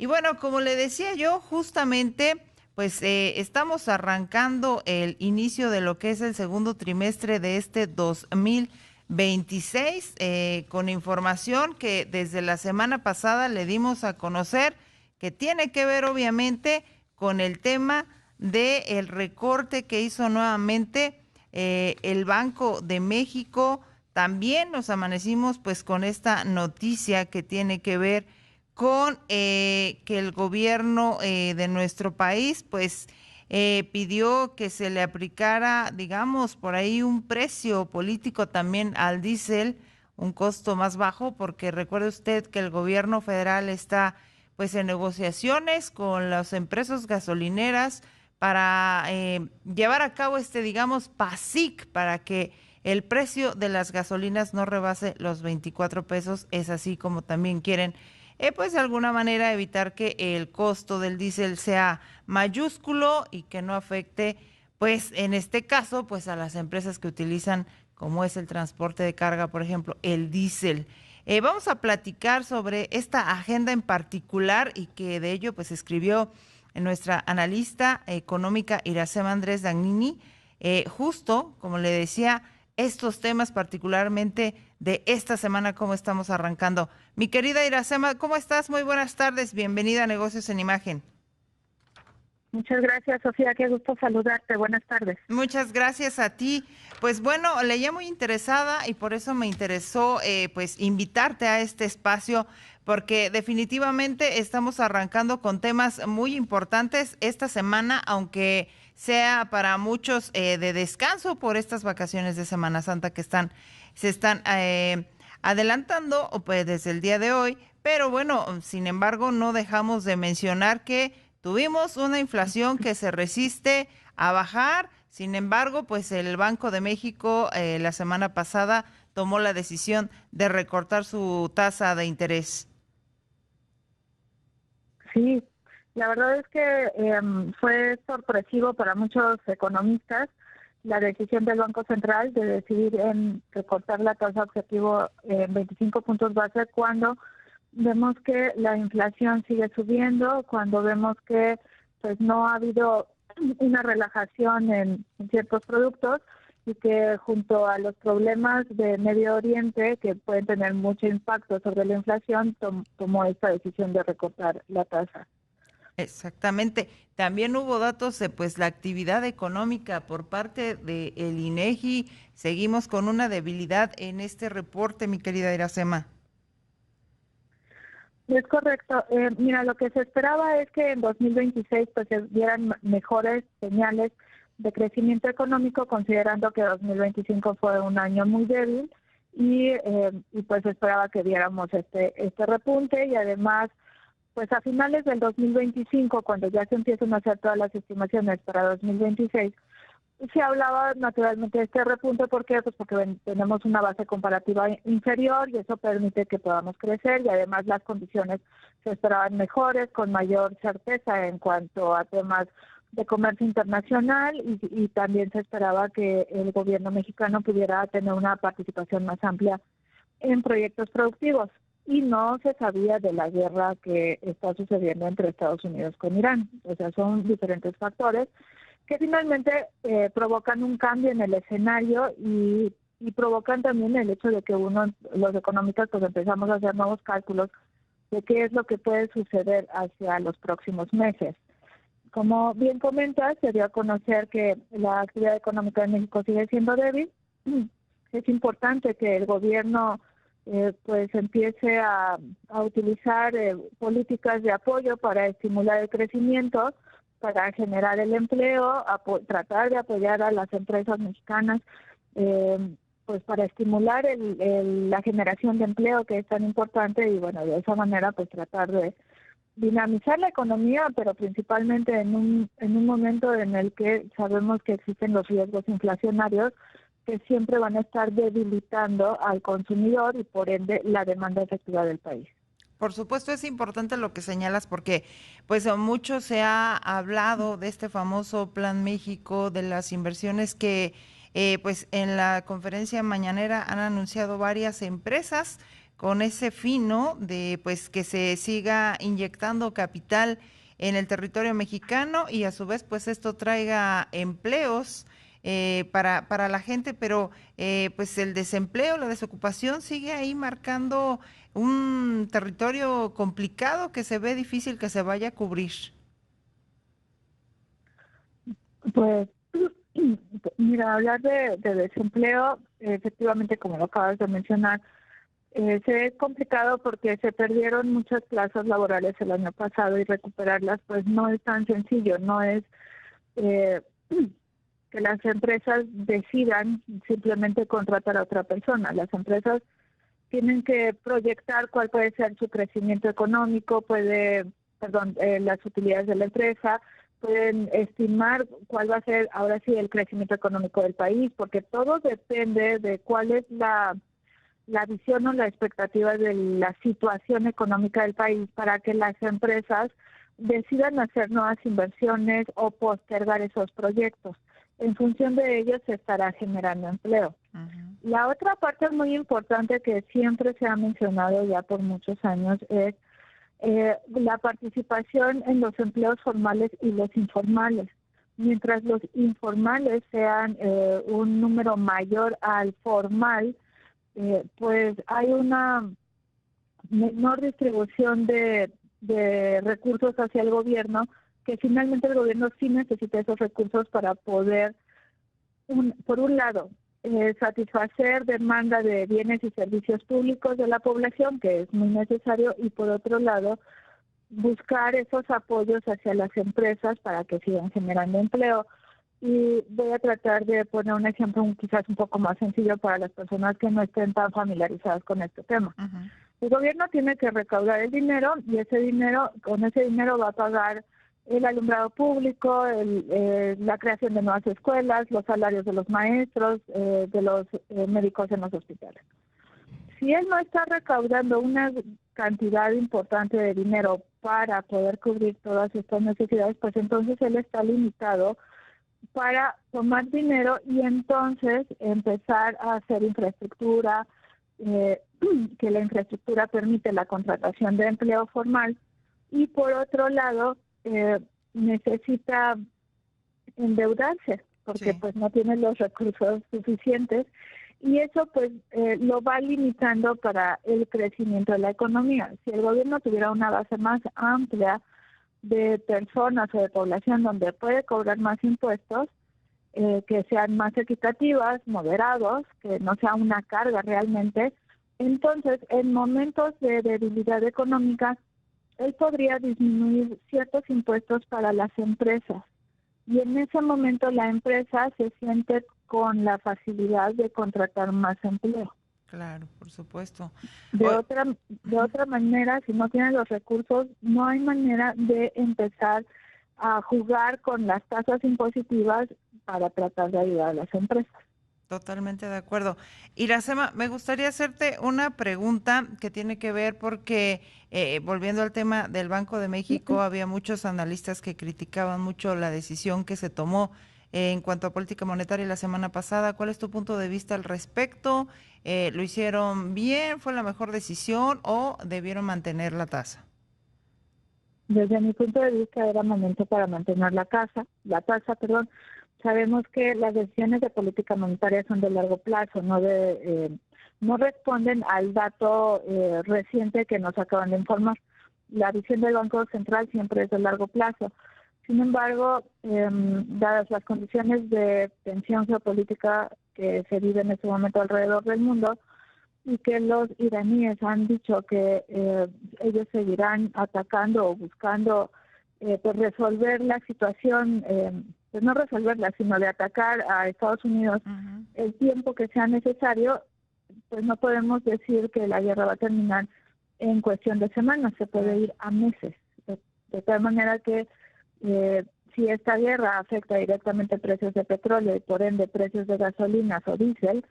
Y bueno, como le decía yo, justamente, pues estamos arrancando el inicio de lo que es el segundo trimestre de este 2026, con información que desde la semana pasada le dimos a conocer, que tiene que ver obviamente con el tema del recorte que hizo nuevamente el Banco de México. También nos amanecimos pues con esta noticia que tiene que ver con que el gobierno de nuestro país pues pidió que se le aplicara, digamos, por ahí un precio político también al diésel, un costo más bajo, porque recuerde usted que el gobierno federal está pues en negociaciones con las empresas gasolineras para llevar a cabo este, digamos, PASIC, para que el precio de las gasolinas no rebase los 24 pesos. Es así como también quieren pues de alguna manera evitar que el costo del diésel sea mayúsculo y que no afecte, pues en este caso, pues a las empresas que utilizan, como es el transporte de carga, por ejemplo, el diésel. Vamos a platicar sobre esta agenda en particular y que de ello pues escribió nuestra analista económica Iracema Andrés Dagnini, justo, como le decía, estos temas particularmente de esta semana, cómo estamos arrancando. Mi querida Iracema, ¿cómo estás? Muy buenas tardes, bienvenida a Negocios en Imagen. Muchas gracias, Sofía, qué gusto saludarte. Buenas tardes. Muchas gracias a ti. Pues bueno, leía muy interesada y por eso me interesó pues invitarte a este espacio, porque definitivamente estamos arrancando con temas muy importantes esta semana, aunque sea para muchos de descanso por estas vacaciones de Semana Santa que se están adelantando pues desde el día de hoy. Pero bueno, sin embargo, no dejamos de mencionar que tuvimos una inflación que se resiste a bajar. Sin embargo, pues el Banco de México la semana pasada tomó la decisión de recortar su tasa de interés. Sí, la verdad es que fue sorpresivo para muchos economistas la decisión del Banco Central de decidir en recortar la tasa objetivo en 25 puntos base cuando vemos que la inflación sigue subiendo, cuando vemos que pues no ha habido una relajación en ciertos productos y que junto a los problemas de Medio Oriente que pueden tener mucho impacto sobre la inflación, tomó esta decisión de recortar la tasa. Exactamente. También hubo datos de pues la actividad económica por parte del INEGI. Seguimos con una debilidad en este reporte, mi querida Iracema. Es correcto. Mira, lo que se esperaba es que en 2026 pues se dieran mejores señales de crecimiento económico, considerando que 2025 fue un año muy débil y pues se esperaba que viéramos este repunte y además pues a finales del 2025, cuando ya se empiezan a hacer todas las estimaciones para 2026, se hablaba naturalmente de este repunte. ¿Por qué? Pues porque tenemos una base comparativa inferior y eso permite que podamos crecer y además las condiciones se esperaban mejores, con mayor certeza en cuanto a temas de comercio internacional y también se esperaba que el gobierno mexicano pudiera tener una participación más amplia en proyectos productivos. Y no se sabía de la guerra que está sucediendo entre Estados Unidos con Irán. O sea, son diferentes factores que finalmente provocan un cambio en el escenario y provocan también el hecho de que los economistas, pues empezamos a hacer nuevos cálculos de qué es lo que puede suceder hacia los próximos meses. Como bien comentas, se dio a conocer que la actividad económica en México sigue siendo débil. Es importante que el gobierno pues empiece a utilizar políticas de apoyo para estimular el crecimiento, para generar el empleo, tratar de apoyar a las empresas mexicanas, pues para estimular la generación de empleo, que es tan importante, y bueno, de esa manera pues tratar de dinamizar la economía, pero principalmente en un momento en el que sabemos que existen los riesgos inflacionarios que siempre van a estar debilitando al consumidor y por ende la demanda efectiva del país. Por supuesto, es importante lo que señalas porque pues mucho se ha hablado de este famoso Plan México, de las inversiones que pues en la conferencia mañanera han anunciado varias empresas con ese fin, ¿no? De pues que se siga inyectando capital en el territorio mexicano y a su vez pues esto traiga empleos para la gente, pero pues el desempleo, la desocupación sigue ahí marcando un territorio complicado que se ve difícil que se vaya a cubrir. Pues mira, hablar de desempleo, efectivamente, como lo acabas de mencionar, se es complicado porque se perdieron muchas plazas laborales el año pasado y recuperarlas pues no es tan sencillo, no es eh, que las empresas decidan simplemente contratar a otra persona. Las empresas tienen que proyectar cuál puede ser su crecimiento económico, las utilidades de la empresa, pueden estimar cuál va a ser ahora sí el crecimiento económico del país, porque todo depende de cuál es la visión o la expectativa de la situación económica del país para que las empresas decidan hacer nuevas inversiones o postergar esos proyectos. En función de ello se estará generando empleo. La otra parte muy importante que siempre se ha mencionado ya por muchos años es la participación en los empleos formales y los informales. Mientras los informales sean un número mayor al formal, pues hay una menor distribución de recursos hacia el gobierno, que finalmente el gobierno sí necesita esos recursos para poder, por un lado, satisfacer demanda de bienes y servicios públicos de la población, que es muy necesario, y por otro lado, buscar esos apoyos hacia las empresas para que sigan generando empleo. Y voy a tratar de poner un ejemplo quizás un poco más sencillo para las personas que no estén tan familiarizadas con este tema. El gobierno tiene que recaudar el dinero y con ese dinero va a pagar el alumbrado público, la creación de nuevas escuelas, los salarios de los maestros, de los médicos en los hospitales. Si él no está recaudando una cantidad importante de dinero para poder cubrir todas estas necesidades, pues entonces él está limitado para tomar dinero y entonces empezar a hacer infraestructura, que la infraestructura permite la contratación de empleo formal, y por otro lado necesita endeudarse porque pues no tiene los recursos suficientes, y eso pues lo va limitando para el crecimiento de la economía. Si el gobierno tuviera una base más amplia de personas o de población donde puede cobrar más impuestos, que sean más equitativas, moderados, que no sea una carga realmente, entonces en momentos de debilidad económica, él podría disminuir ciertos impuestos para las empresas. Y en ese momento la empresa se siente con la facilidad de contratar más empleo. Claro, por supuesto. De otra manera, si no tienen los recursos, no hay manera de empezar a jugar con las tasas impositivas para tratar de ayudar a las empresas. Totalmente de acuerdo. Iracema, me gustaría hacerte una pregunta que tiene que ver porque, volviendo al tema del Banco de México, había muchos analistas que criticaban mucho la decisión que se tomó en cuanto a política monetaria la semana pasada. ¿Cuál es tu punto de vista al respecto? ¿Lo hicieron bien? ¿Fue la mejor decisión o debieron mantener la tasa? Desde mi punto de vista era momento para mantener la tasa. Sabemos que las decisiones de política monetaria son de largo plazo, no responden al dato reciente que nos acaban de informar. La visión del Banco Central siempre es de largo plazo. Sin embargo, dadas las condiciones de tensión geopolítica que se vive en este momento alrededor del mundo, y que los iraníes han dicho que ellos seguirán atacando o buscando pues resolver la situación, pues no resolverla, sino de atacar a Estados Unidos el tiempo que sea necesario, pues no podemos decir que la guerra va a terminar en cuestión de semanas, se puede ir a meses. De tal manera que si esta guerra afecta directamente precios de petróleo y por ende precios de gasolinas o diésel,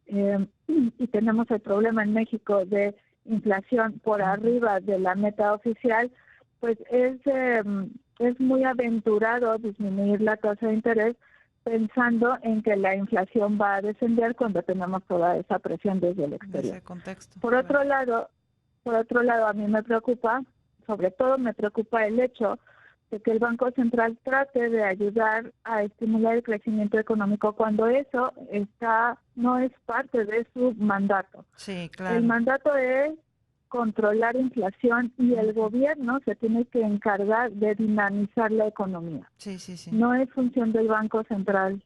y tenemos el problema en México de inflación por arriba de la meta oficial, pues es muy aventurado disminuir la tasa de interés, pensando en que la inflación va a descender cuando tenemos toda esa presión desde el exterior. Ese contexto. Por otro lado, a mí me preocupa, sobre todo me preocupa el hecho de que el Banco Central trate de ayudar a estimular el crecimiento económico cuando eso no es parte de su mandato. Sí, claro. El mandato es controlar inflación y el gobierno se tiene que encargar de dinamizar la economía. Sí. No es función del Banco Central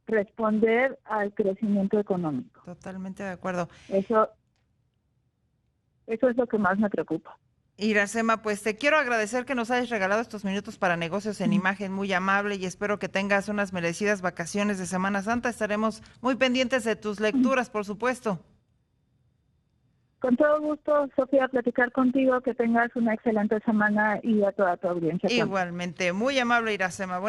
responder al crecimiento económico. Totalmente de acuerdo. Eso es lo que más me preocupa. Iracema, pues te quiero agradecer que nos hayas regalado estos minutos para Negocios en Imagen, muy amable, y espero que tengas unas merecidas vacaciones de Semana Santa. Estaremos muy pendientes de tus lecturas, por supuesto. Con todo gusto, Sofía, platicar contigo, que tengas una excelente semana y a toda tu audiencia. Igualmente, muy amable, Iracema. Buenas